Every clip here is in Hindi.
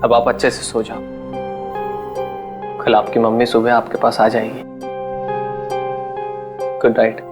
अब आप अच्छे से सो जाओ। कल आपकी मम्मी सुबह आपके पास आ जाएगी। Good night.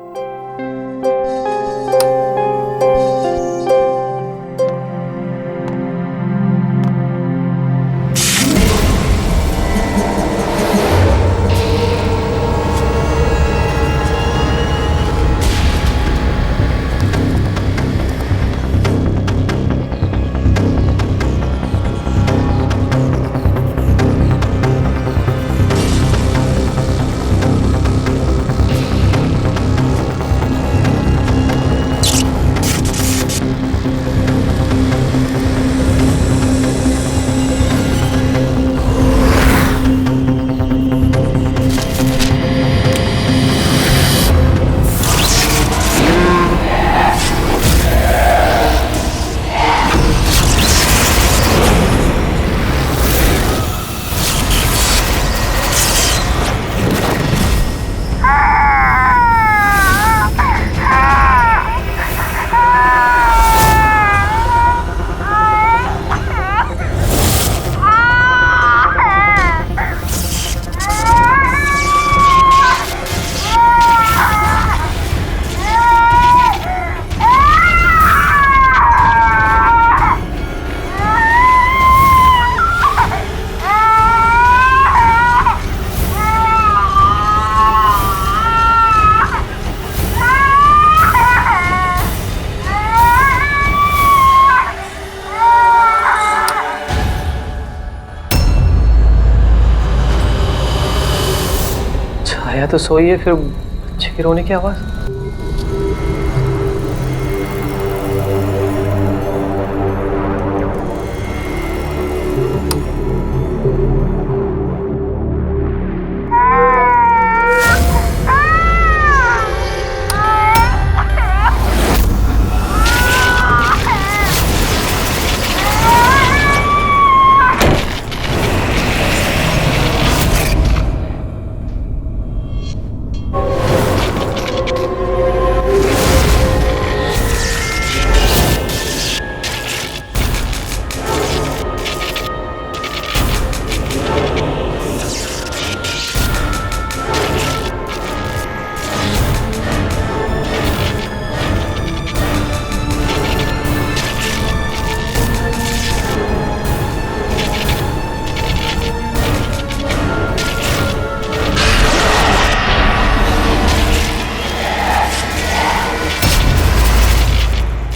छाया तो सोई है, फिर बच्चे के रोने की आवाज।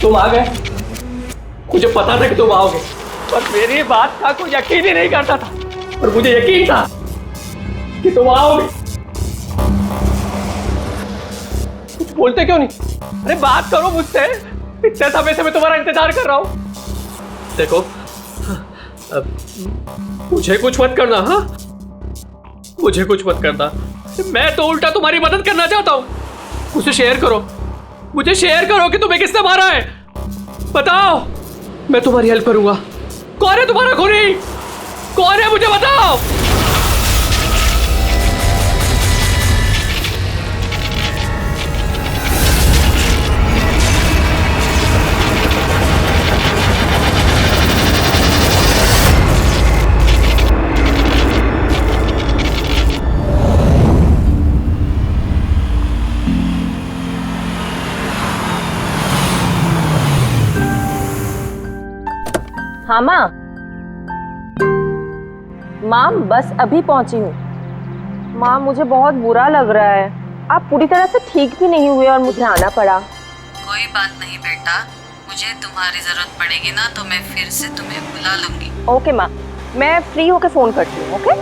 तुम आ गए, मुझे पता था कि तुम आओगे, पर मेरी बात का कोई यकीन ही नहीं करता था, और मुझे यकीन था कि तुम आओगे। कुछ बोलते क्यों नहीं? अरे बात करो मुझसे, इतने समय से मैं तुम्हारा इंतजार कर रहा हूं। देखो, मुझे कुछ मत करना। हाँ, मुझे कुछ मत करना, मैं तो उल्टा तुम्हारी मदद करना चाहता हूं। मुझे शेयर करो, मुझे शेयर करो कि तुम्हें किसने मारा है, बताओ, मैं तुम्हारी हेल्प करूंगा। कौन है तुम्हारा खूनी? कौन है, मुझे बताओ। हाँ माँ, माँ बस अभी पहुंची हूँ। माँ मुझे बहुत बुरा लग रहा है, आप पूरी तरह से ठीक भी नहीं हुए और मुझे आना पड़ा। कोई बात नहीं बेटा, मुझे तुम्हारी जरूरत पड़ेगी ना तो मैं फिर से तुम्हें बुला लूंगी। ओके माँ, मैं फ्री होके फोन करती हूँ। ओके।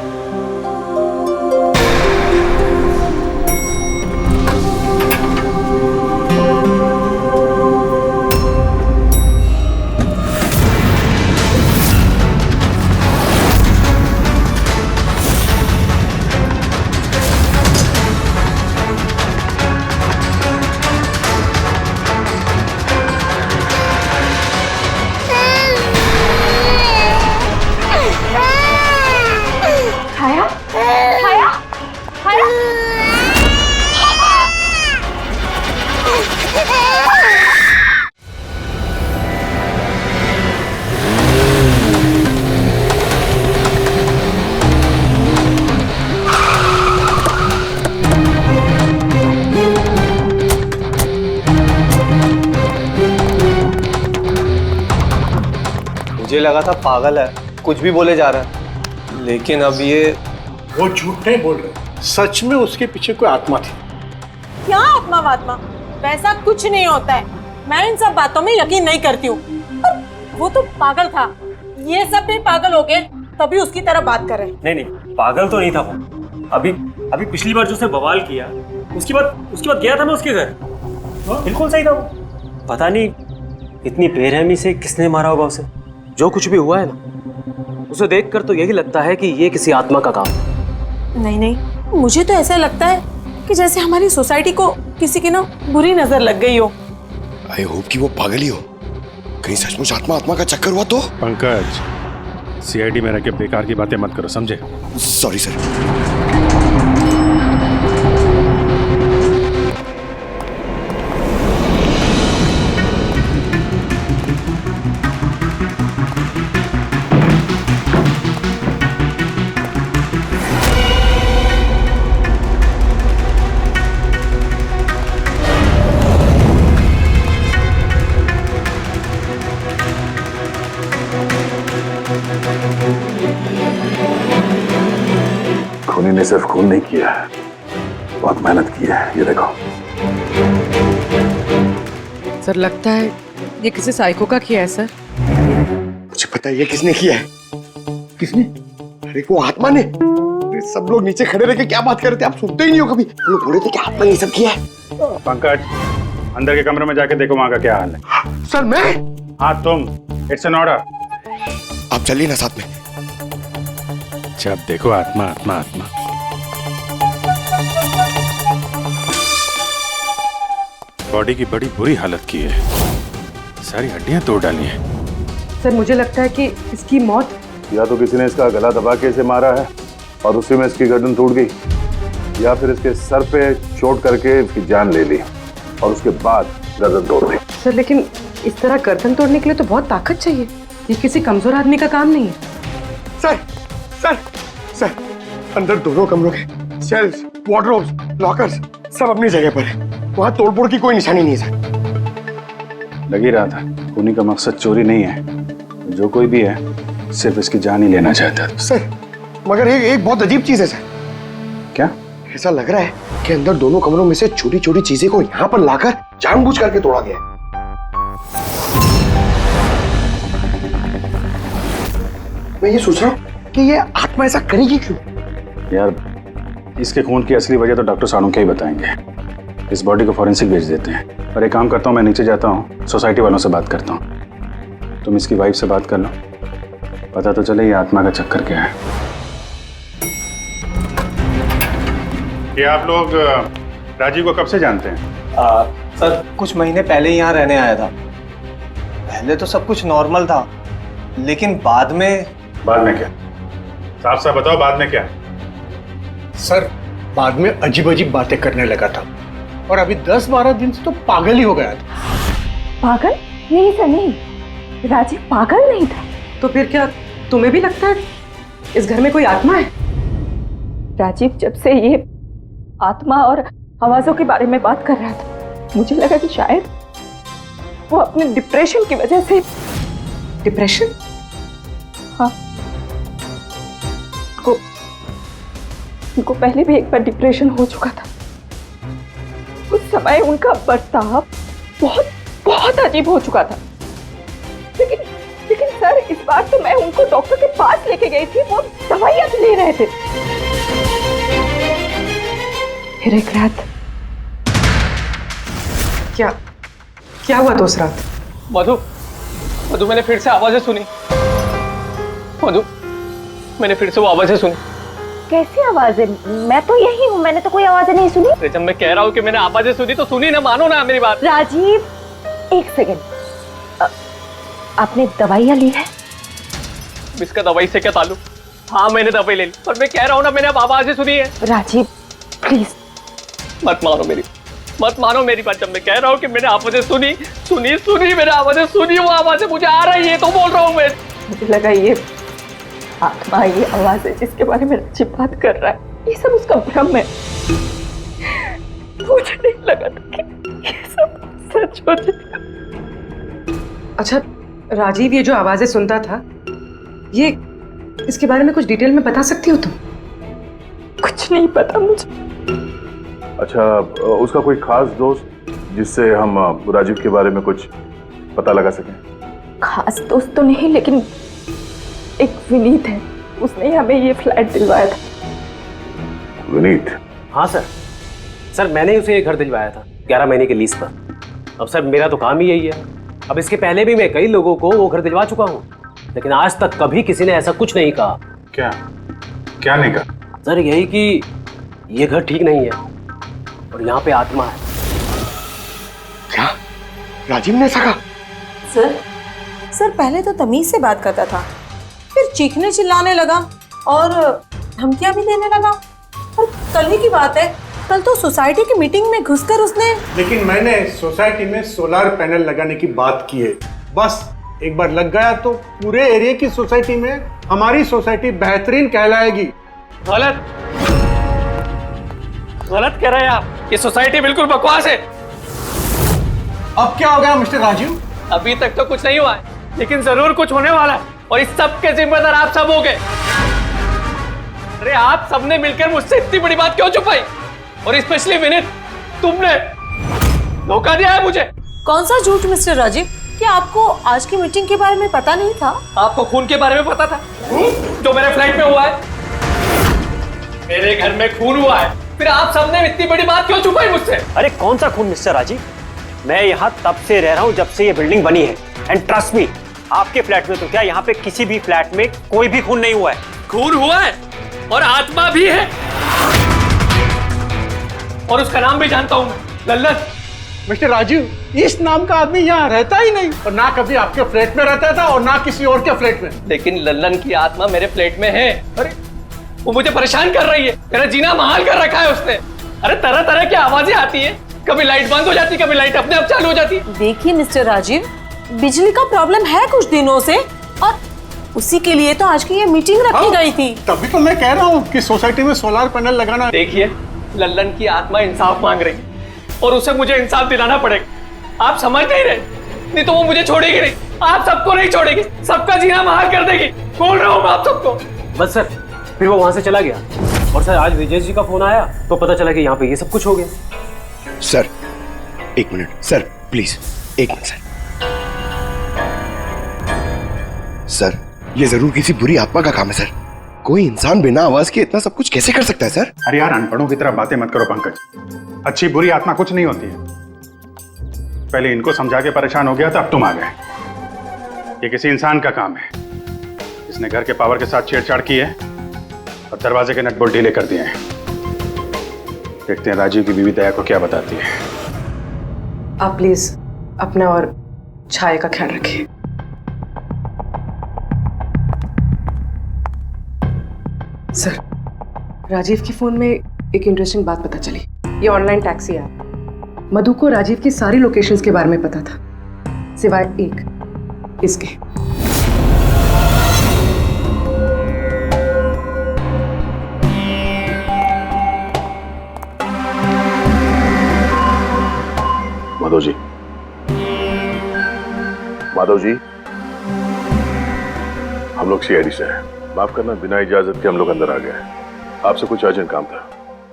मुझे लगा था पागल है, कुछ भी बोले जा रहा है, लेकिन अब ये वो झूठ नहीं बोल रहे, सच में उसके पीछे कोई आत्मा थी। क्या आत्मा वात्मा, वैसा कुछ नहीं होता है। मैं इन सब बातों में यकीन नहीं करती हूँ। वो तो पागल था, ये सब भी पागल हो गए तभी उसकी तरह बात कर रहे हैं। नहीं नहीं, पागल तो नहीं था वो। अभी पिछली बार जो उसने बवाल किया, उसके बाद गया था मैं उसके घर, बिल्कुल सही था वो। पता नहीं इतनी बेरहमी से किसने मारा होगा उसे। जो कुछ भी हुआ है ना, उसे देखकर तो यही लगता है कि ये किसी आत्मा का काम है। नहीं, मुझे तो ऐसा लगता है कि जैसे हमारी सोसाइटी को किसी की ना बुरी नजर लग गई हो। आई होप कि वो पागल ही हो, कहीं सचमुच आत्मा का चक्कर हुआ तो। पंकज, सीआईडी में रह के बेकार की बातें मत करो, समझे? Sorry sir. खूनी ने सिर्फ खून नहीं किया, बहुत मेहनत की है। ये देखो सर, लगता है ये किसी साइको का किया है सर। मुझे पता है ये किसने किया है। किसने? अरे वो आत्मा ने। अरे सब लोग नीचे खड़े रह के क्या बात कर रहे थे, आप सुनते ही नहीं हो कभी। वो लोग बोल रहे थे कि आत्मा ने ये सब किया है। पंकज, अंदर के कमरे में जाके देखो वहां का क्या हाल है। सर मैं? हाँ तुम, इट्स एन ऑर्डर। आप चलिए ना साथ में। जब देखो आत्मा आत्मा आत्मा। बॉडी की बड़ी बुरी हालत की है, सारी हड्डियां तोड़ डाली हैं। सर, मुझे लगता है कि इसकी मौत या तो किसी ने इसका गला दबा के इसे मारा है और उसी में इसकी गर्दन टूट गई, या फिर इसके सर पे चोट करके इसकी जान ले ली और उसके बाद गर्दन तोड़ दी। सर, लेकिन इस तरह गर्दन तोड़ने के लिए तो बहुत ताकत चाहिए। ये किसी कमजोर आदमी का काम नहीं है। सर सर सर, अंदर दोनों कमरों के सेल्स, वार्डरोब्स, लॉकर्स सब अपनी जगह पर है। वहां तोड़फोड़ की कोई निशानी नहीं है सर। लग ही रहा था, खूनी का मकसद चोरी नहीं है, जो कोई भी है सिर्फ इसकी जान ही लेना चाहता है। सर मगर एक बहुत अजीब चीज है सर। क्या? ऐसा लग रहा है कि अंदर दोनों कमरों में से छोटी छोटी चीजें को यहाँ पर लाकर जानबूझ करके तोड़ा गया है। मैं ये सोच रहा हूँ कि ये आत्मा ऐसा करेगी क्यों? यार, इसके खून की असली वजह तो डॉक्टर साणुक्य ही बताएंगे। इस बॉडी को फॉरेंसिक भेज देते हैं। और एक काम करता हूँ, मैं नीचे जाता हूँ, सोसाइटी वालों से बात करता हूँ। तुम इसकी वाइफ से बात कर लो, पता तो चले ये आत्मा का चक्कर क्या है। ये आप लोग राजीव को कब से जानते हैं? सर कुछ महीने पहले ही यहाँ रहने आया था। पहले तो सब कुछ नॉर्मल था, लेकिन बाद में क्या? साफ साफ बताओ, बाद में क्या? सर बाद में अजीब अजीब बातें करने लगा था और अभी 10-12 दिन से तो पागल ही हो गया था। पागल नहीं सर, नहीं, राजीव पागल नहीं था। तो फिर क्या तुम्हें भी लगता है इस घर में कोई आत्मा है? राजीव जब से ये आत्मा और आवाजों के बारे में बात कर रहा था, मुझे लगा कि शायद वो अपने डिप्रेशन की वजह से। डिप्रेशन? हाँ, उनको पहले भी एक बार डिप्रेशन हो चुका था। उस समय उनका बर्ताव बहुत अजीब हो चुका था। लेकिन सर इस बार तो मैं उनको डॉक्टर के पास लेके गई थी, वो दवाइयां ले रहे थे। फिर एक रात क्या हुआ दोस्त रात? मधु मैंने फिर से आवाजें सुनी। मधु, मैंने फिर से वो आवाजें सुनी। कैसी आवाजें? मैं तो यही हूँ, मैंने तो कोई आवाजें नहीं सुनी। अरे जब मैं कह रहा हूँ कि मैंने आवाजें सुनी तो सुनी ना, मानो ना मेरी बात। राजीव एक सेकंड, आपने दवाइयाँ ली है? इसका दवाई से क्या ताल्लुक? हाँ मैंने दवाई ले ली, पर मैं कह रहा हूँ ना मैंने अब आवाजें सुनी है। राजीव प्लीज मत मानो मेरी बात। जब मैं कह रहा हूँ कि मैंने आवाजें सुनी मैंने आवाजें सुनी, वो आवाजें मुझे आ रही है तो बोल रहा हूँ मैं। मुझे लगा ये आत्मा, ये आवाज है जिसके बारे में राजीव बात कर रहा है, ये सब उसका भ्रम है। मुझे नहीं लगा था कि ये सब सच हो जाएगा। अच्छा, राजीव ये जो आवाजें सुनता था, ये इसके बारे में कुछ डिटेल में बता सकती हो तुम? कुछ नहीं पता मुझे। अच्छा, उसका कोई खास दोस्त जिससे हम राजीव के बारे में कुछ पता लगा सकें? खास दोस्त तो नहीं, लेकिन एक विनीत है, उसने हमें ये फ्लैट दिलवाया था। विनीत? हाँ सर, मैंने उसे ये घर दिलवाया था 11 महीने के लीज पर। अब सर मेरा तो काम ही यही है। अब इसके पहले भी मैं कई लोगों को वो घर दिलवा चुका हूँ, लेकिन आज तक कभी किसी ने ऐसा कुछ नहीं कहा। क्या नहीं कहा? सर यही कि ये घर ठीक नहीं है और यहाँ पे आत्मा है। क्या राजीव ने ऐसा कहा? सर पहले तो तमीज से बात करता था, फिर चीखने चिल्लाने लगा और धमकियां भी देने लगा। और कल ही की बात है, कल तो सोसाइटी की मीटिंग में घुसकर उसने। लेकिन मैंने सोसाइटी में सोलर पैनल लगाने की बात की है। बस एक बार लग गया तो पूरे एरिया की सोसाइटी में हमारी सोसाइटी बेहतरीन कहलाएगी। गलत कह रहे हैं आप। ये सोसाइटी बिल्कुल बकवास है। अब क्या हो गया मिस्टर राजीव? अभी तक तो कुछ नहीं हुआ है, लेकिन जरूर कुछ होने वाला है, और इस सब के जिम्मेदार आप सब हो गए। अरे आप सबने मिलकर मुझसे इतनी बड़ी बात क्यों छुपाई? और स्पेशली विनीत, तुमने धोखा दिया है मुझे। कौन सा झूठ मिस्टर राजीव? क्या आपको आज की मीटिंग के बारे में पता नहीं था? आपको खून के बारे में पता था जो मेरे फ्लैट में हुआ है? मेरे घर में खून हुआ है, फिर आप सबने इतनी बड़ी बात क्यों छुपाई मुझसे? अरे कौन सा खून मिस्टर राजीव? मैं यहाँ तब से रह रहा हूँ जब से ये बिल्डिंग बनी है, एंड ट्रस्ट मी, आपके फ्लैट में तो क्या, यहाँ पे किसी भी फ्लैट में कोई भी खून नहीं हुआ है। खून हुआ है और आत्मा भी है, और उसका नाम भी जानता हूँ मैं, लल्लन। मिस्टर राजीव, इस नाम का आदमी यहाँ रहता ही नहीं, और ना कभी आपके फ्लैट में रहता था और ना किसी और के फ्लैट में। लेकिन लल्लन की आत्मा मेरे फ्लैट में है। अरे वो मुझे परेशान कर रही है, मेरा जीना महाल कर रखा है उसने। अरे तरह तरह की आवाजें आती है, कभी लाइट बंद हो जाती, कभी लाइट अपने आप चालू हो जाती। देखिए मिस्टर राजीव, बिजली का प्रॉब्लम है कुछ दिनों से, और उसी के लिए तो आज की ये मीटिंग रखी गई थी। तभी तो मैं कह रहा हूँ कि सोसाइटी में सोलर पैनल लगाना। देखिए, लल्लन की आत्मा इंसाफ मांग रही है और उसे मुझे इंसाफ दिलाना पड़ेगा। आप समझ नहीं रहे, नहीं तो वो मुझे छोड़ेगी नहीं। आप सबको नहीं छोड़ेगी, सबका जीना महाल कर देगी। बोल रहा हूँ मैं आप सबको। बस सर, फिर वो वहां से चला गया, और सर आज विजय जी का फोन आया तो पता चला कि यहाँ पे ये सब कुछ हो गया। सर एक मिनट सर, प्लीज एक मिनट सर, ये जरूर किसी बुरी आत्मा का काम है सर। कोई इंसान बिना आवाज के इतना सब कुछ कैसे कर सकता है सर? अरे यार, अनपढ़ों की तरह बातें मत करो पंकज। अच्छी बुरी आत्मा कुछ नहीं होती है। पहले इनको समझा के परेशान हो गया था, अब तुम आ गए। ये किसी इंसान का काम है। इसने घर के पावर के साथ छेड़छाड़ की है और दरवाजे के नट बोल्ट ढीले कर दिए हैं। देखते हैं राजीव की बीवी दया को क्या बताती है। आप प्लीज अपना और छाया का ख्याल रखिए। सर, राजीव के फोन में एक इंटरेस्टिंग बात पता चली। ये ऑनलाइन टैक्सी ऐप, मधु को राजीव की सारी लोकेशंस के बारे में पता था, सिवाय एक, इसके। माधव जी, हम लोग सीआईडी से हैं। माफ करना, बिना इजाजत के हम लोग अंदर आ गए। आपसे कुछ अर्जेंट काम था।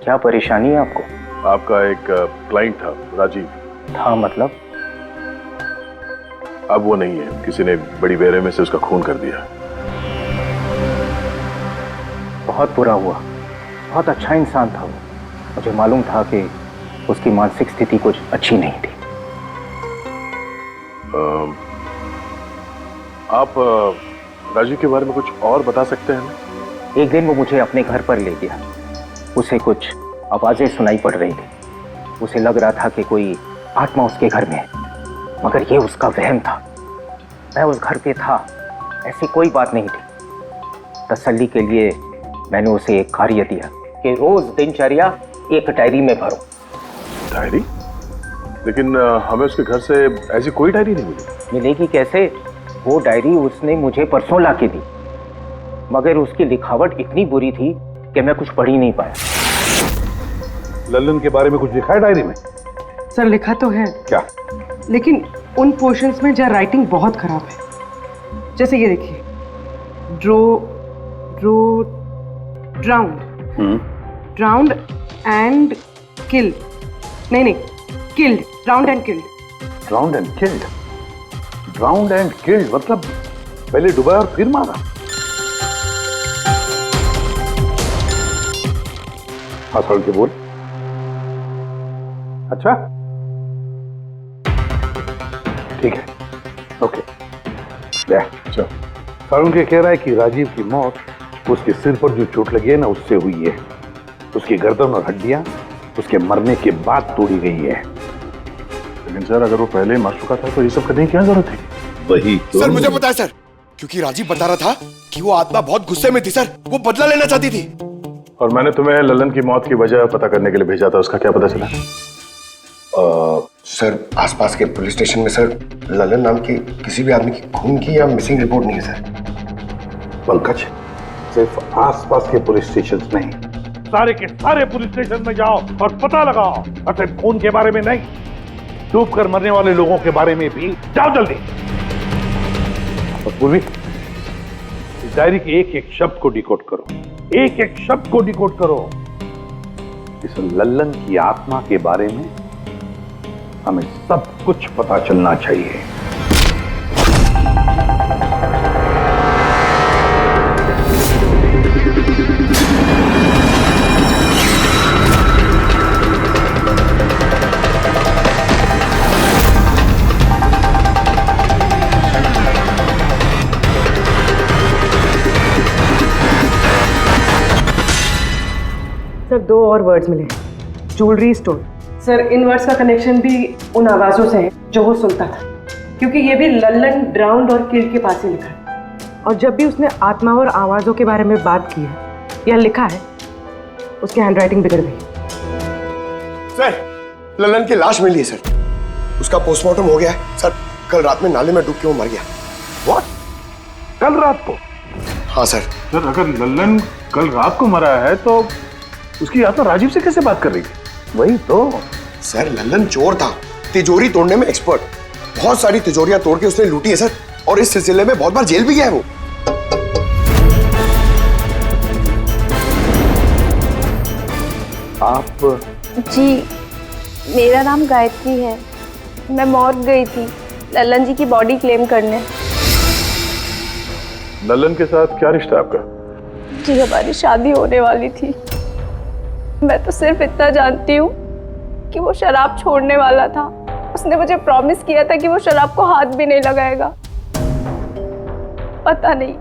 क्या परेशानी है आपको? आपका एक क्लाइंट था, राजीव। था मतलब? अब वो नहीं है, किसी ने बड़ी बेरहमी से उसका खून कर दिया। बहुत बुरा हुआ। बहुत अच्छा इंसान था वो। मुझे मालूम था कि उसकी मानसिक स्थिति कुछ अच्छी नहीं थी। आप राजीव के बारे में कुछ और बता सकते हैं? एक दिन वो मुझे अपने घर पर ले गया। उसे कुछ आवाजें सुनाई पड़ रही थी। उसे लग रहा था कि कोई आत्मा उसके घर में है, मगर ये उसका वहम था। मैं उस घर पे था, ऐसी कोई बात नहीं थी। तसल्ली के लिए मैंने उसे एक कार्य दिया कि रोज दिनचर्या एक डायरी में भरो। डायरी? लेकिन हमें उसके घर से ऐसी कोई डायरी नहीं मिली। मिलेगी कैसे? वो डायरी उसने मुझे परसों ला के दी, मगर उसकी लिखावट इतनी बुरी थी कि मैं कुछ पढ़ ही नहीं पाया। लल्लन के बारे में कुछ लिखा है डायरी में? सर लिखा तो है। क्या? लेकिन उन पोर्शंस में जहाँ राइटिंग बहुत खराब है। जैसे ये देखिए, ड्राउंड एंड किल्ड, नहीं killed, drowned and killed. Drowned and killed, drowned and killed मतलब पहले डुबाया और फिर मारा। हाँ सारुण के बोल। अच्छा ठीक है, ओके। सारुण के कह रहा है कि राजीव की मौत उसके सिर पर जो चोट लगी है ना उससे हुई है। उसकी गर्दन और हड्डियां उसके मरने के बाद तोड़ी गई है। लेकिन सर अगर वो पहले ही मर चुका था तो ये सब करने की क्या जरूरत थी? वही तो सर मुझे पता है सर, क्योंकि राजीव बता रहा था कि वो आत्मा बहुत गुस्से में थी सर, वो बदला लेना चाहती थी। और मैंने तुम्हें ललन की मौत की वजह पता करने के लिए भेजा था, उसका क्या पता चला? सर आसपास के पुलिस स्टेशन में सर ललन नाम के किसी भी आदमी की खून की या मिसिंग रिपोर्ट नहीं है सर। पंकज, सिर्फ आसपास के पुलिस स्टेशन नहीं, सारे के सारे पुलिस स्टेशन में जाओ और पता लगाओ। सिर्फ खून के बारे में नहीं, डूब कर मरने वाले लोगों के बारे में भी जाओ जल्दी। और पूर्वी, इस डायरी के एक एक शब्द को डिकोड करो, एक एक शब्द को डिकोड करो। इस लल्लन की आत्मा के बारे में हमें सब कुछ पता चलना चाहिए। सर 2 और वर्ड्स मिले, ज्वेलरी स्टोर। सर इन वर्ड्स का कनेक्शन भी उन आवाज़ों से है जो वो सुनता था, क्योंकि ये भी लल्लन ड्राउंड और किल्ड के पास ही लिखा है। और जब भी उसने आत्मा और आवाज़ों के बारे में बात की है या लिखा है, उसकी हैंडराइटिंग बिगड़ गई। सर ललन की लाश मिली है सर, उसका पोस्टमार्टम हो गया है सर। कल रात में नाले में डूब के वो मर गया। व्हाट? कल रात को? हाँ सर। सर अगर ललन कल रात को मरा है तो उसकी आत्मा राजीव से कैसे बात कर रही थी? वही तो सर, ललन चोर था, तिजोरी तोड़ने में एक्सपर्ट। बहुत सारी तिजोरियां तोड़ के उसने लूटी है सर, और इस सिलसिले में बहुत बार जेल भी गया है वो। आप? जी मेरा नाम गायत्री है, मैं मॉर्ग गई थी ललन जी की बॉडी क्लेम करने। ललन के साथ क्या रिश्ता आपका? जी हमारी शादी होने वाली थी। मैं तो सिर्फ इतना जानती हूँ कि वो शराब छोड़ने वाला था। उसने मुझे प्रॉमिस किया था कि वो शराब को हाथ भी नहीं लगाएगा। पता नहीं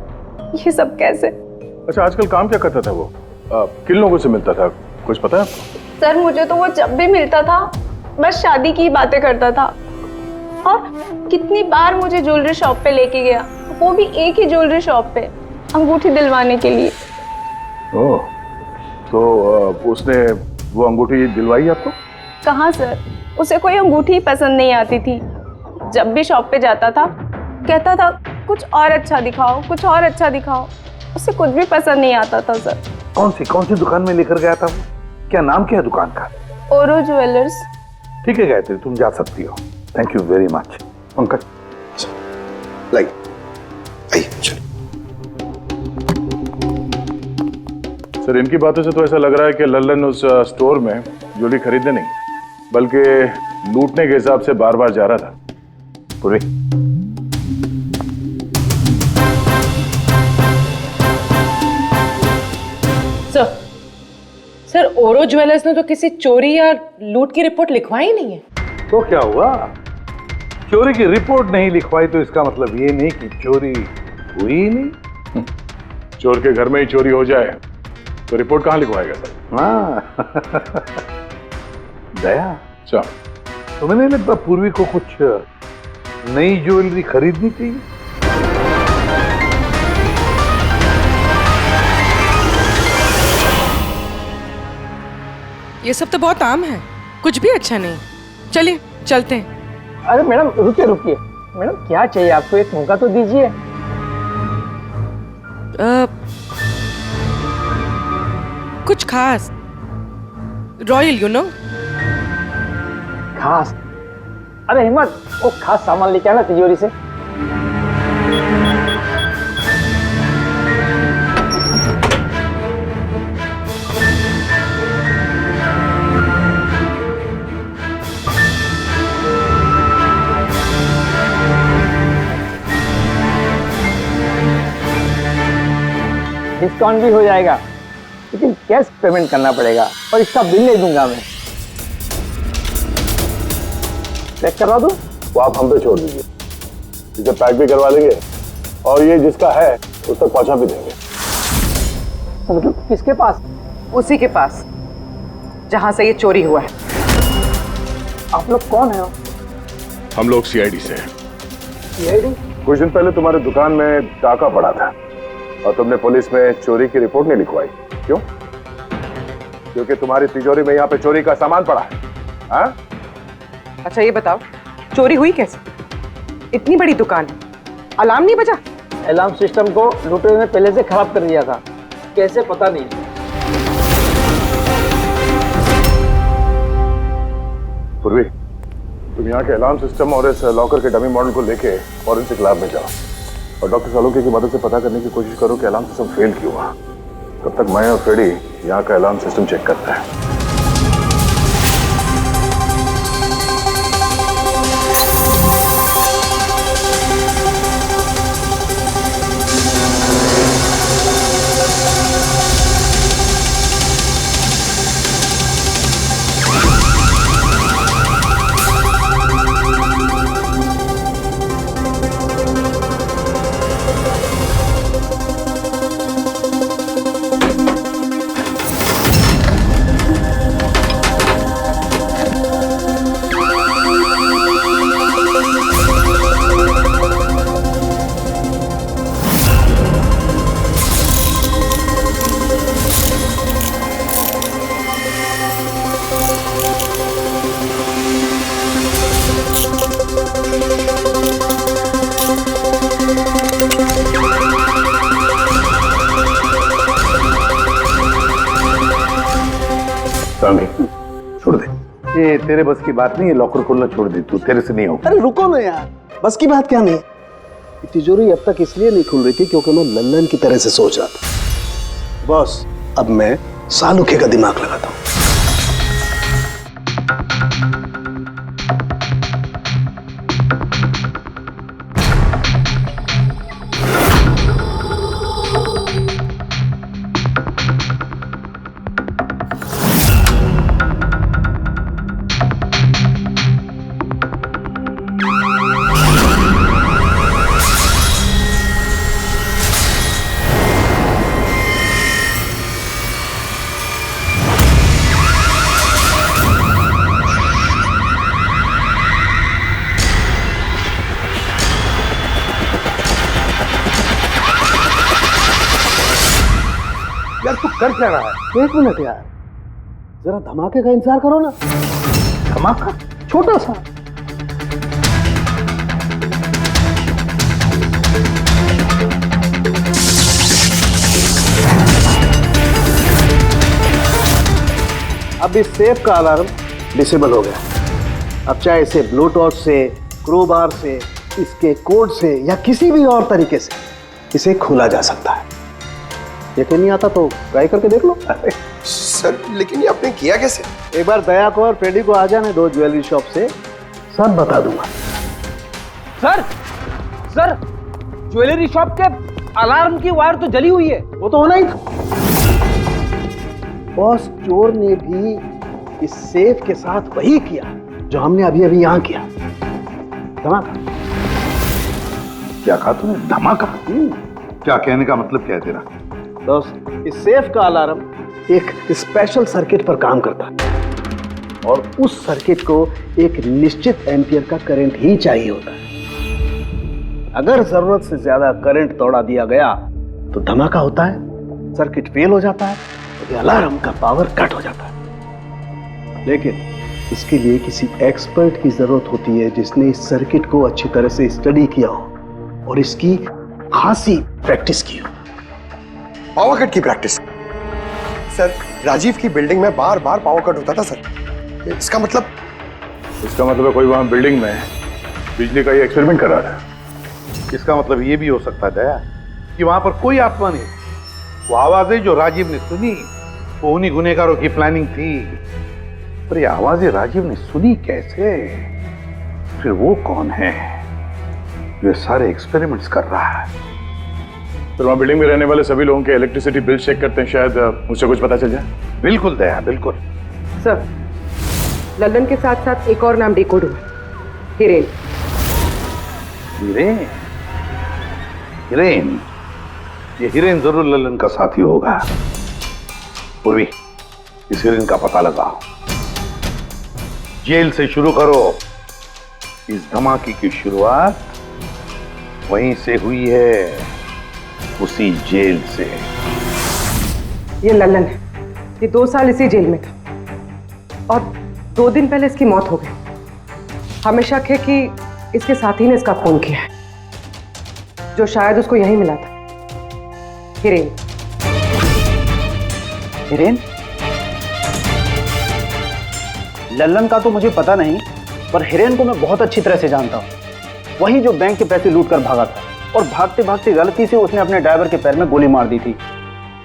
ये सब कैसे। अच्छा आजकल काम क्या करता था वो? किन लोगों से मिलता था, कुछ पता है आपको? सर मुझे तो वो जब भी मिलता था बस शादी की बातें करता था, और कितनी बार मुझे ज्वेलरी शॉप पे लेके गया, वो भी एक ही ज्वेलरी शॉप पे अंगूठी दिलवाने के लिए। ओह, तो उसने वो अंगूठी दिलवाई आपको? कहाँ सर, उसे कोई अंगूठी पसंद नहीं आती थी। जब भी शॉप पे जाता था कहता था कुछ और अच्छा दिखाओ, कुछ और अच्छा दिखाओ। उसे कुछ भी पसंद नहीं आता था सर। कौन सी दुकान में लेकर गया था वो? क्या नाम क्या है दुकान का? ओरो ज्वेलर्स। ठीक है गायत्री, तुम जा सकती हो। Thank you very much. Pankaj like आइए चलो। सर इनकी बातों से तो ऐसा लग रहा है कि लल्लन उस स्टोर में ज्वेलरी खरीदने नहीं बल्कि लूटने के हिसाब से बार बार जा रहा था। पूरी सर ओरो ज्वेलर्स ने तो किसी चोरी या लूट की रिपोर्ट लिखवाई नहीं है। तो क्या हुआ? चोरी की रिपोर्ट नहीं लिखवाई तो इसका मतलब ये नहीं कि चोरी हुई नहीं। चोर के घर में ही चोरी हो जाए तो रिपोर्ट कहाँ लिखवाएगा सर? हाँ दया, अच्छा तुम्हें नहीं लगता पूर्वी को कुछ नई ज्वेलरी खरीदनी चाहिए? ये सब तो बहुत आम है, कुछ भी अच्छा नहीं। चलिए चलते हैं। अरे मैडम रुकिए रुकिए, मैडम क्या चाहिए आपको, एक मौका तो दीजिए। कुछ खास, रॉयल यू नो। खास? अरे हिम्मत, वो खास सामान लेके आना तिजोरी से। डिस्काउंट भी हो जाएगा, लेकिन कैश पेमेंट करना पड़ेगा और इसका बिल नहीं दूंगा मैं। चेक करवा दूं? वो आप हम पे छोड़ दीजिए, इसे पैक भी करवा देंगे और ये जिसका है उस तक पहुंचा भी देंगे। मतलब किसके पास? उसी के पास जहां से ये चोरी हुआ है। आप लोग कौन है? हम लोग सीआईडी से हैं। सीआईडी? कुछ दिन पहले तुम्हारी दुकान में डाका पड़ा था और तुमने पुलिस में चोरी की रिपोर्ट नहीं लिखवाई, क्यों? क्योंकि तुम्हारी तिजोरी में यहाँ पे चोरी का सामान पड़ा है। हाँ? अच्छा ये बताओ, चोरी हुई कैसे? इतनी बड़ी दुकान है, अलार्म नहीं बजा? अलार्म सिस्टम को लुटेरे ने पहले से खराब कर दिया था, कैसे पता नहीं। पूर्वी, तुम यहाँ के अलार्म सिस्टम और इस लॉकर के डमी मॉडल को लेके फॉरेंसिक लैब में जाओ और डॉक्टर सालुंके की मदद से पता करने की कोशिश करो कि अलार्म सिस्टम फेल क्यों हुआ। तब तक मैं और फ्रेडी यहाँ का अलार्म सिस्टम चेक करते हैं। छोड़ दे, ये तेरे बस की बात नहीं है। लॉकर खोलना छोड़ दे, तू तेरे से नहीं होगा। अरे रुको ना यार, बस की बात क्या नहीं है। तिजोरी अब तक इसलिए नहीं खुल रही थी क्योंकि मैं लल्लन की तरह से सोच रहा था। बॉस, अब मैं सालुके का दिमाग लगाता हूँ। यार तू कर क्या रहा है? एक मिनट यार, जरा धमाके का इंतजार करो ना। धमाका? छोटा सा। अब इस सेफ का अलार्म डिसेबल हो गया। अब चाहे इसे ब्लूटूथ से, क्रोबार से, इसके कोड से या किसी भी और तरीके से इसे खोला जा सकता है। यकीन नहीं आता तो ट्राई करके देख लो। सर लेकिन ये आपने किया कैसे? एक बार दया को और फ्रेडी को आ जाने दो ज्वेलरी शॉप से, सब बता दूंगा। सर ज्वेलरी शॉप के अलार्म की वायर तो जली हुई है। वो तो होना ही था। बॉस, चोर ने भी इस सेफ के साथ वही किया जो हमने अभी अभी यहां किया। धमाका। क्या कहा तूने? धमाका? क्या कहने का मतलब क्या है तेरा? दोस्त, इस सेफ का अलार्म एक स्पेशल सर्किट पर काम करता है और उस सर्किट को एक निश्चित एम्पियर का करंट ही चाहिए होता है। अगर जरूरत से ज्यादा करंट तोड़ा दिया गया तो धमाका होता है, सर्किट फेल हो जाता है, तो अलार्म का पावर कट हो जाता है। लेकिन इसके लिए किसी एक्सपर्ट की जरूरत होती है जिसने इस सर्किट को अच्छी तरह से स्टडी किया हो और इसकी खासी प्रैक्टिस की हो। पावर कट की प्रैक्टिस? सर, राजीव की बिल्डिंग में बार बार पावर कट होता था सर। इसका मतलब? इसका मतलब है कोई वहां बिल्डिंग में बिजली का ये एक्सपेरिमेंट कर रहा था। इसका मतलब ये भी हो सकता है कि वहां पर कोई आत्मा नहीं, वो आवाजें जो राजीव ने सुनी वो उन्हीं गुनहगारों की प्लानिंग थी। पर ये आवाजें राजीव ने सुनी कैसे? फिर वो कौन है जो सारे एक्सपेरिमेंट्स कर रहा है? फिर वहाँ बिल्डिंग में रहने वाले सभी लोगों के इलेक्ट्रिसिटी बिल चेक करते हैं, शायद मुझसे कुछ पता चल जाए। बिल्कुल दया, बिल्कुल। सर, लल्लन के साथ साथ एक और नाम डिकोड हुआ, हिरेन। हिरेन? हिरेन? ये हिरेन जरूर लल्लन का साथी होगा। पूर्वी, इस हिरेन का पता लगाओ। जेल से शुरू करो। इस धमाके की शुरुआत वहीं से हुई है, उसी जेल से। ये लल्लन है, ये 2 साल इसी जेल में था और 2 दिन पहले इसकी मौत हो गई। हमें शक है कि इसके साथी ने इसका खून किया है, जो शायद उसको यहीं मिला था। हिरेन। हिरेन? लल्लन का तो मुझे पता नहीं, पर हिरेन को मैं बहुत अच्छी तरह से जानता हूँ। वही जो बैंक के पैसे लूट कर भागा था और भागते भागते गलती से उसने अपने ड्राइवर के पैर में गोली मार दी थी।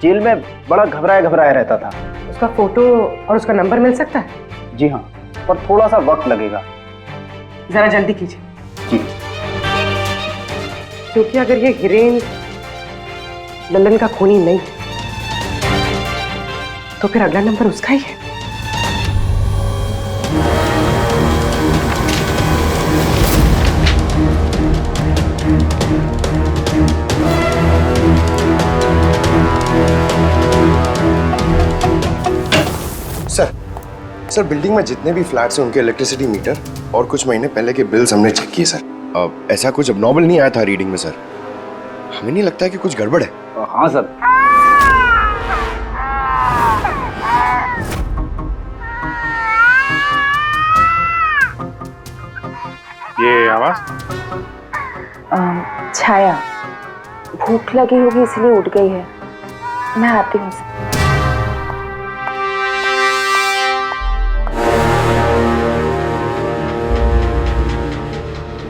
जेल में बड़ा घबराया रहता था। उसका फोटो और उसका नंबर मिल सकता है? जी हाँ, पर थोड़ा सा वक्त लगेगा। जरा जल्दी कीजिए। जी। क्योंकि अगर ये हिरेन लल्लन का खूनी नहीं तो फिर अगला नंबर उसका ही है। सर, बिल्डिंग में जितने भी फ्लैट्स हैं उनके इलेक्ट्रिसिटी मीटर और कुछ महीने पहले के बिल्स हमने चेक किए सर। ऐसा कुछ अबनॉर्मल नहीं आया था रीडिंग में सर। हमें नहीं लगता है कि कुछ गड़बड़ है। हाँ सर। ये आवाज? छाया, भूख लगी होगी इसलिए उठ गई है। मैं आती हूँ।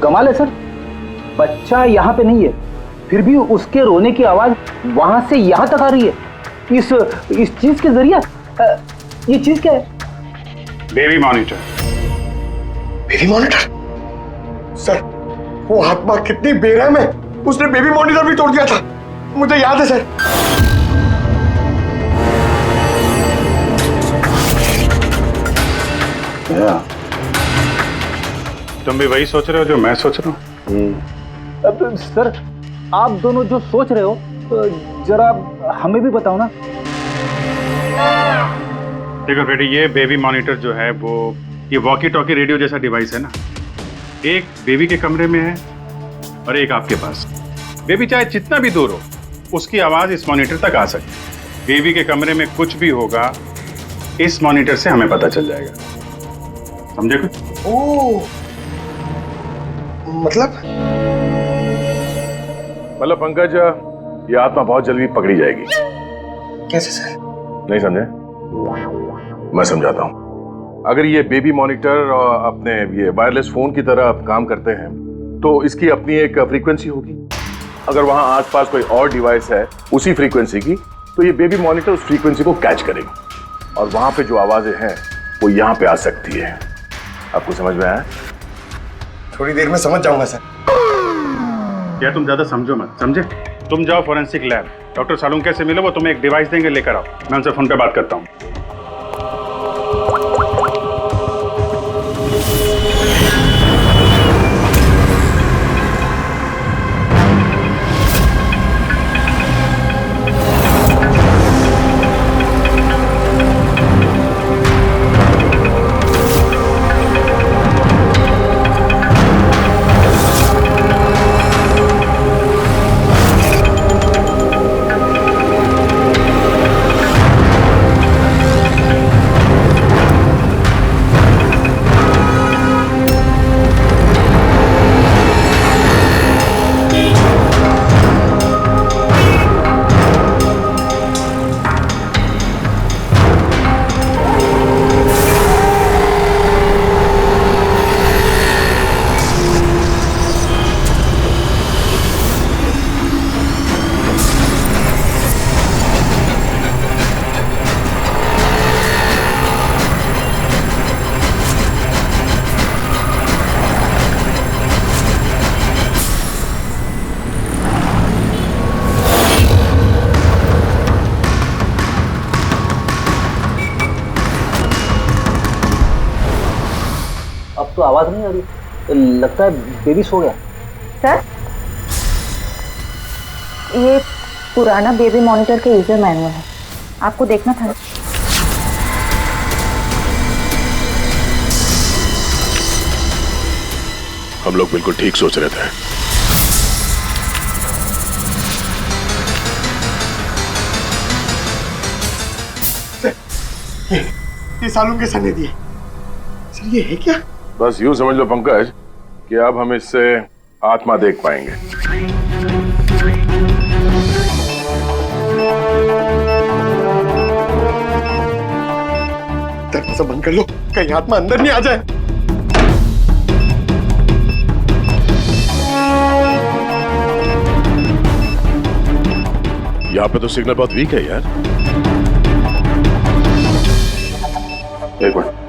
कमाल है सर, बच्चा यहाँ पे नहीं है, फिर भी उसके रोने की आवाज वहां से यहाँ तक आ रही है। इस चीज के जरिए ये चीज क्या है? Baby monitor. Baby monitor? Sir, वो आत्मा कितनी बेरहम है, उसने बेबी मॉनिटर भी तोड़ दिया था। मुझे याद है सर। तुम भी वही सोच रहे हो जो मैं सोच रहा हूँ? अब सर, आप दोनों जो सोच रहे हो जरा हमें भी बताओ ना। देखो बेटी, ये बेबी मॉनिटर जो है वो ये वॉकी टॉकी रेडियो जैसा डिवाइस है ना। एक बेबी के कमरे में है और एक आपके पास। बेबी चाहे जितना भी दूर हो, उसकी आवाज इस मॉनिटर तक आ सकती है। बेबी के कमरे में कुछ भी होगा, इस मॉनिटर से हमें पता चल जाएगा। समझे कुछ? ओह, मतलब पंकज, ये आत्मा बहुत जल्दी पकड़ी जाएगी। कैसे सर? नहीं समझे? मैं समझाता हूँ। अगर ये बेबी मॉनिटर अपने ये वायरलेस फोन की तरह काम करते हैं तो इसकी अपनी एक फ्रीक्वेंसी होगी। अगर वहां आसपास कोई और डिवाइस है उसी फ्रीक्वेंसी की, तो ये बेबी मॉनिटर उस फ्रीक्वेंसी को कैच करेगी और वहां पे जो आवाजें हैं वो यहाँ पे आ सकती है। आपको समझ में आया? थोड़ी देर में समझ जाऊंगा सर। क्या तुम ज्यादा समझो मत, समझे? तुम जाओ फॉरेंसिक लैब, डॉक्टर सालुंके से मिलो, वो तुम्हें एक डिवाइस देंगे, लेकर आओ। मैं उनसे फोन पे बात करता हूँ। अब तो आवाज नहीं आ रही, लगता है बेबी सो गया। सर, ये पुराना बेबी मॉनिटर का यूजर मैनुअल है, आपको देखना था। हम लोग बिल्कुल ठीक सोच रहे थे। ये सालून के सर ने दिए। सर ये है क्या? बस यूं समझ लो पंकज कि अब हम इससे आत्मा देख पाएंगे। दरवाजा बंद कर लो, कहीं आत्मा अंदर नहीं आ जाए। यहाँ पे तो सिग्नल बहुत वीक है यार। एक मिनट।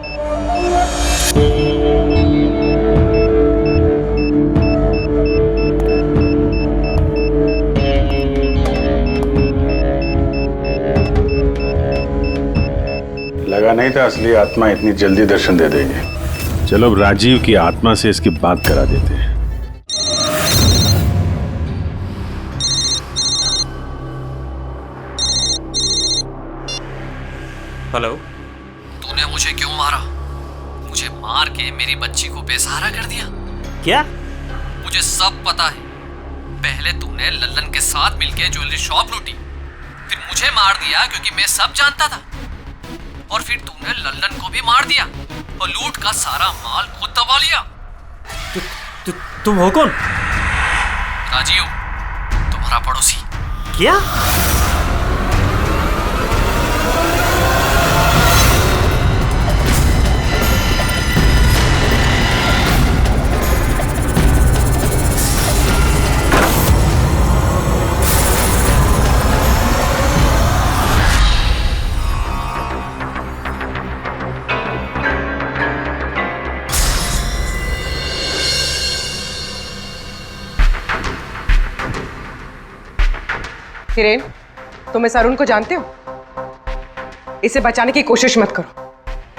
लगा नहीं था असली आत्मा इतनी जल्दी दर्शन दे देगी। चलो अब राजीव की आत्मा से इसकी बात करा देते हैं। हेलो। तूने मुझे क्यों मारा? मुझे मार के मेरी बच्ची को बेसहारा कर दिया। क्या? मुझे सब पता है। पहले तूने लल्लन के साथ मिलकर ज्वेलरी शॉप लूटी, फिर मुझे मार दिया क्योंकि मैं सब जानता था, और फिर तूने लल्लन को भी मार दिया और लूट का सारा माल खुद दबा लिया। तुम हो कौन? राजीव, तुम्हारा पड़ोसी। क्या? हिरेन, तुम इस अरुण को जानते हो? इसे बचाने की कोशिश मत करो।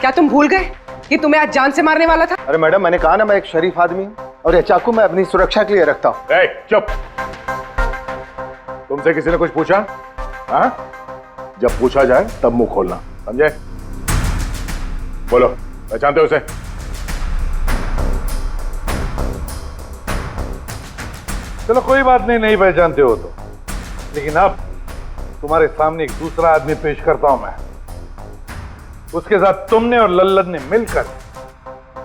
क्या तुम भूल गए कि तुम्हें आज जान से मारने वाला था? अरे मैडम, मैंने कहा ना मैं एक शरीफ आदमी हूँ, और ये चाकू मैं अपनी सुरक्षा के लिए रखता हूँ। चुप। तुमसे किसी ने कुछ पूछा? हाँ? जब पूछा जाए तब मुंह खोलना, समझे? बोलो, पहचानते हो उसे? चलो कोई बात नहीं, नहीं पहचानते हो तो, लेकिन अब तुम्हारे सामने एक दूसरा आदमी पेश करता हूं मैं। उसके साथ तुमने और लल्लन ने मिलकर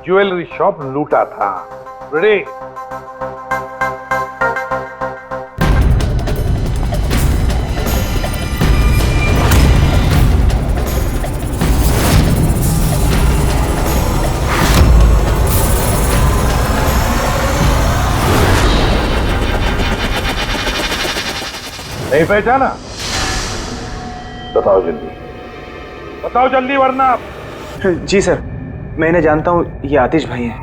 ज्वेलरी शॉप लूटा था। रेडी? नहीं पहचाना? बताओ जल्दी, बताओ जल्दी, वरना। जी सर, मैं इन्हें जानता हूँ, ये आतिश भाई हैं।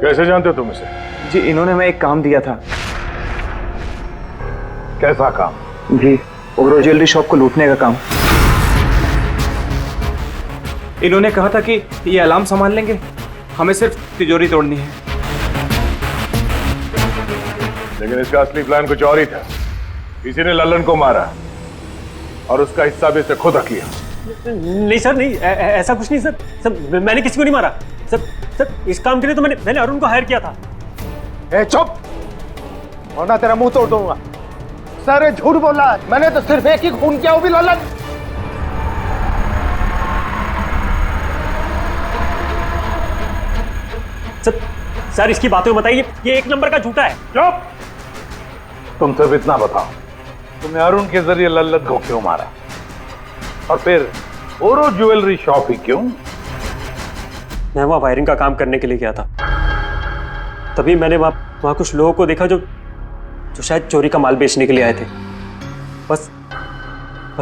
कैसे जानते हो तुम इसे? जी, इन्होंने हमें एक काम दिया था। कैसा काम? जी, ओग्रो ज्वेलरी शॉप को लूटने का काम। इन्होंने कहा था कि ये अलार्म संभाल लेंगे, हमें सिर्फ तिजोरी तोड़नी है। लेकिन इसका असली प्लान कुछ और ही था। किसी ने लल्लन को मारा और उसका हिस्सा भी इसने खुद रख लिया। नहीं सर, नहीं, ऐसा कुछ नहीं सर। सर, मैंने किसी को नहीं मारा। सर, इस काम के लिए तो मैंने अरुण को हायर किया था। चुप, वरना तेरा मुंह तोड़ दूंगा। सर, झूठ बोला, मैंने तो सिर्फ एक ही खून किया, वो भी लल्लन। सर, इसकी बातें बताइए, ये एक नंबर का झूठा है। चुप। तुम सिर्फ इतना बताओ, तुमने अरुण के जरिए लल्लन को क्यों मारा, और फिर ओरो ज्वेलरी शॉप ही क्यों? मैं वहाँ वायरिंग का काम करने के लिए गया था। तभी मैंने वहाँ कुछ लोगों को देखा जो शायद चोरी का माल बेचने के लिए आए थे। बस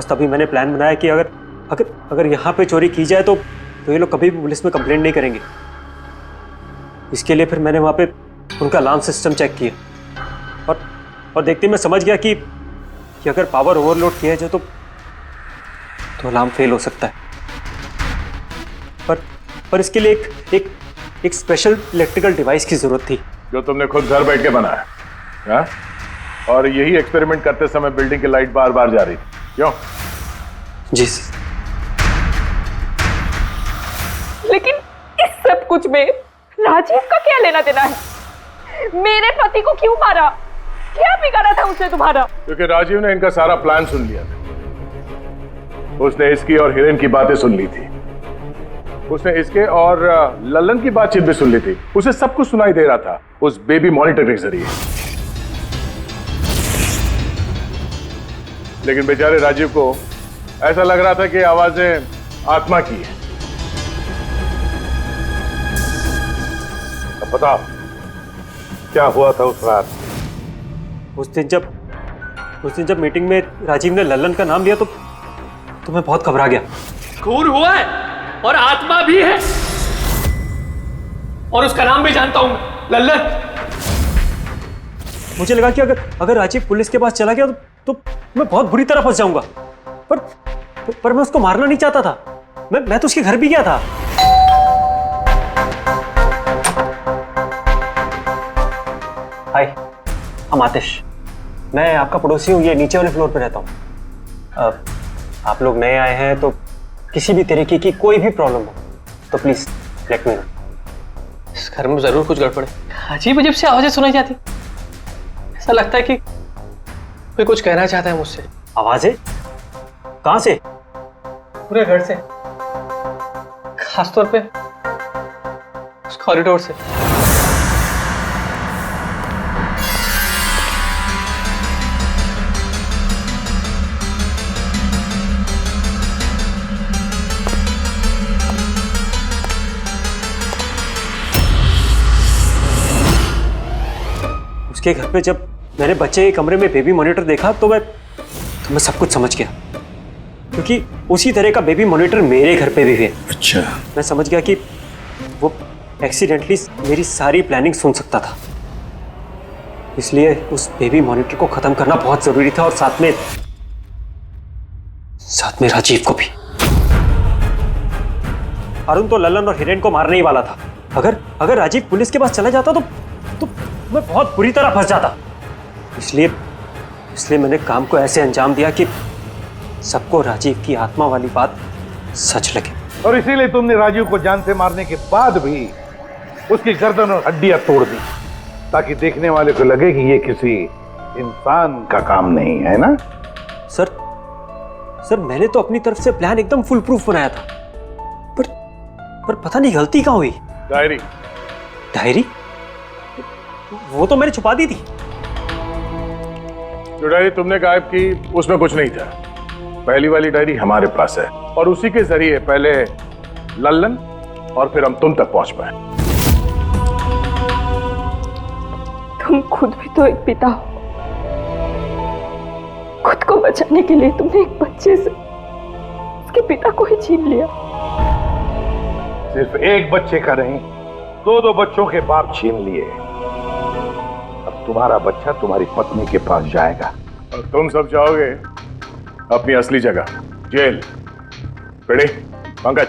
तभी मैंने प्लान बनाया कि अगर यहाँ पे चोरी की जाए तो ये लोग कभी भी पुलिस में कंप्लेंट नहीं करेंगे। इसके लिए फिर मैंने वहाँ पे उनका अलार्म सिस्टम चेक किया, और देखते मैं समझ गया कि अगर पावर ओवरलोड किया जाए तो अलार्म फेल हो सकता है। पर इसके लिए एक स्पेशल इलेक्ट्रिकल डिवाइस की जरूरत थी जो तुमने खुद घर बैठ के बनाया, हाँ? और यही एक्सपेरिमेंट करते समय बिल्डिंग की लाइट बार बार जा रही थी, क्यों? जी। लेकिन इस सब कुछ में राजीव का क्या लेना देना है? मेरे पति को क्यों मारा? क्या बिगाड़ा था उसने तुम्हारा? क्योंकि राजीव ने इनका सारा प्लान सुन लिया था। उसने इसकी और हिरेन की बातें सुन ली थी। उसने इसके और लल्लन की बातचीत भी सुन ली थी। उसे सब कुछ सुनाई दे रहा था उस बेबी मॉनिटर के जरिए। लेकिन बेचारे राजीव को ऐसा लग रहा था कि आवाजें आत्मा की है। अब बताओ क्या हुआ था उस रात? उस दिन जब मीटिंग में राजीव ने लल्लन का नाम लिया तो मैं बहुत घबरा गया। खून हुआ है और आत्मा भी है, और उसका नाम भी जानता हूं, लल्लन। मुझे लगा कि अगर राजीव पुलिस के पास चला गया तो मैं बहुत बुरी तरह फंस जाऊंगा। पर मैं उसको मारना नहीं चाहता था। मैं तो उसके घर भी गया था। हाय, हम आतिश। मैं आपका पड़ोसी हूँ, ये नीचे वाले फ्लोर पे रहता हूँ। आप लोग नए आए हैं तो किसी भी तरीके की कोई भी प्रॉब्लम हो तो प्लीज लेट मी नो। इस घर में जरूर कुछ गड़बड़ है। अजीब अजीब सी आवाजें सुनाई जाती। ऐसा लगता है कि कोई कुछ कहना चाहता है मुझसे। आवाजें? कहां से? पूरे घर से, खासतौर पे उस कॉरिडोर से। उसके घर पे जब मैंने बच्चे के कमरे में बेबी मॉनिटर देखा तो मैं सब कुछ समझ गया, क्योंकि उसी तरह का बेबी मॉनिटर मेरे घर पे भी है। अच्छा। मैं समझ गया कि वो एक्सीडेंटली मेरी सारी प्लानिंग सुन सकता था, इसलिए उस बेबी मॉनिटर को खत्म करना बहुत जरूरी था, और साथ में राजीव को भी। अरुण तो लल्लन और हिरेन को मारने ही वाला था। अगर राजीव पुलिस के पास चला जाता तो मैं बहुत बुरी तरह फंस जाता। इसलिए मैंने काम को ऐसे अंजाम दिया कि सबको राजीव की आत्मा वाली बात सच लगे। और इसीलिए तुमने राजीव को जान से मारने के बाद भी उसकी गर्दन और हड्डियां तोड़ दी, ताकि देखने वाले को लगे कि ये किसी इंसान का काम नहीं है ना? सर मैंने तो अपनी तरफ से प्लान एकदम फुल प्रूफ बनाया था, पर पता नहीं गलती कहाँ हुई। डायरी? वो तो मैंने छुपा दी थी। जो डायरी तुमने गायब की उसमें कुछ नहीं था। पहली वाली डायरी हमारे पास है, और उसी के जरिए पहले लल्लन और फिर हम तुम तक पहुंच पाए। तुम खुद भी तो एक पिता हो। खुद को बचाने के लिए तुमने एक बच्चे से उसके पिता को ही छीन लिया। सिर्फ एक बच्चे का नहीं, दो बच्चों के बाप छीन लिए। अब तुम्हारा बच्चा तुम्हारी पत्नी के पास जाएगा, और तुम सब जाओगे अपनी असली जगह, जेल। पेड़ी, पंकज।